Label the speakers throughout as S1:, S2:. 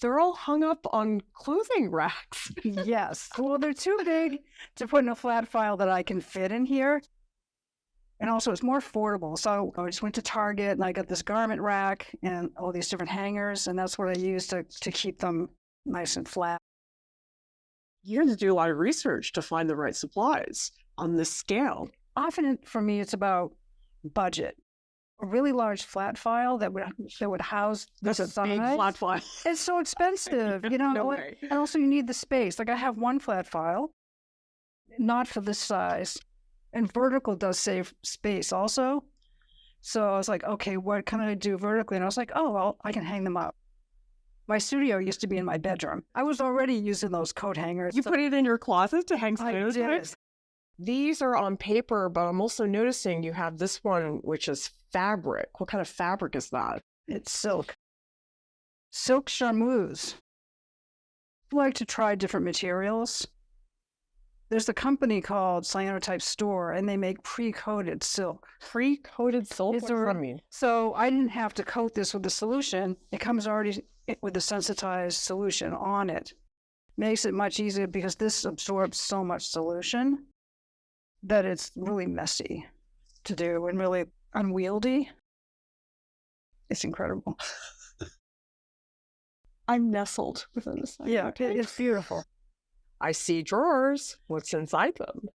S1: They're all hung up on clothing racks.
S2: Yes. Well, they're too big to put in a flat file that I can fit in here. And also, it's more affordable. So I just went to Target and I got this garment rack and all these different hangers. And that's what I use to keep them nice and flat.
S1: You had to do a lot of research to find the right supplies on this scale.
S2: Often for me, it's about budget. A really large flat file that would house
S1: That's a big
S2: size.
S1: flat file.
S2: It's so expensive, you know.
S1: No way.
S2: And also, you need the space. Like I have one flat file, not for this size, and vertical does save space also. So I was like, okay, what can I do vertically? And I was like, oh, well, I can hang them up. My studio used to be in my bedroom. I was already using those coat hangers.
S1: You put it in your closet to hang
S2: I
S1: cyanotypes?
S2: did.
S1: These are on paper, but I'm also noticing you have this one, which is fabric. What kind of fabric is that?
S2: It's silk. Silk charmeuse. I like to try different materials. There's a company called Cyanotype Store, and they make pre-coated silk.
S1: Pre-coated silk?
S2: It's
S1: What does that mean?
S2: So I didn't have to coat this with the solution. It comes already with the sensitized solution on it. Makes it much easier because this absorbs so much solution that it's really messy to do and really unwieldy. It's incredible.
S1: I'm nestled within the cyanotype.
S2: Yeah, it's beautiful.
S1: I see drawers. What's inside them?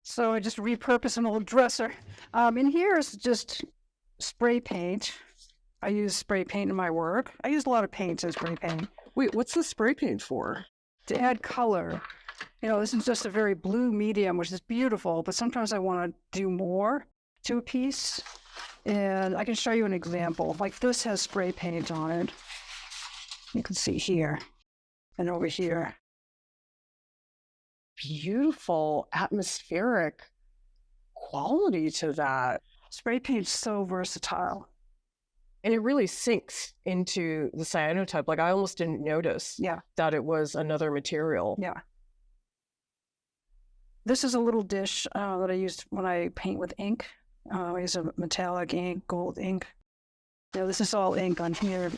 S2: So I just repurposed an old dresser. In here is just spray paint. I use spray paint in my work. I use a lot of paints and spray paint.
S1: Wait, what's the spray paint for?
S2: To add color. You know, this is just a very blue medium, which is beautiful, but sometimes I want to do more to a piece. And I can show you an example. Like this has spray paint on it. You can see here and over here.
S1: Beautiful atmospheric quality to that.
S2: Spray paint's so versatile.
S1: And it really sinks into the cyanotype. Like I almost didn't notice that it was another material.
S2: Yeah. This is a little dish that I use when I paint with ink. I use a metallic ink, gold ink. Now this is all ink on here.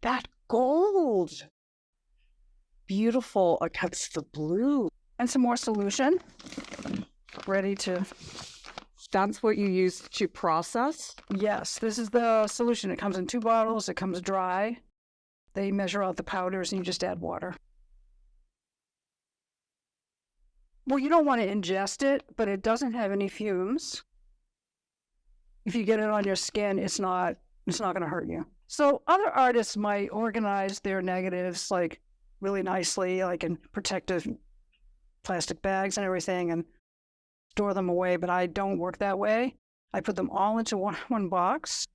S1: That gold. Beautiful against the blue.
S2: And some more solution. Ready to...
S1: That's what you use to process?
S2: Yes, this is the solution. It comes in 2 bottles. It comes dry. They measure out the powders and you just add water. Well, you don't want to ingest it, but it doesn't have any fumes. If you get it on your skin, it's not going to hurt you. So other artists might organize their negatives like really nicely, like in protective plastic bags and everything, and store them away, but I don't work that way. I put them all into one box.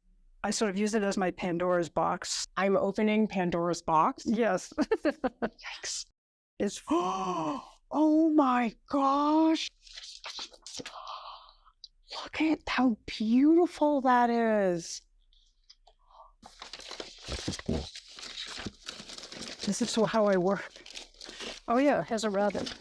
S2: I sort of use it as my Pandora's box.
S1: I'm opening Pandora's box?
S2: Yes.
S1: Yikes.
S2: It's...
S1: Oh my gosh. Look at how beautiful that is.
S2: This is how I work. Oh yeah, it has a rabbit.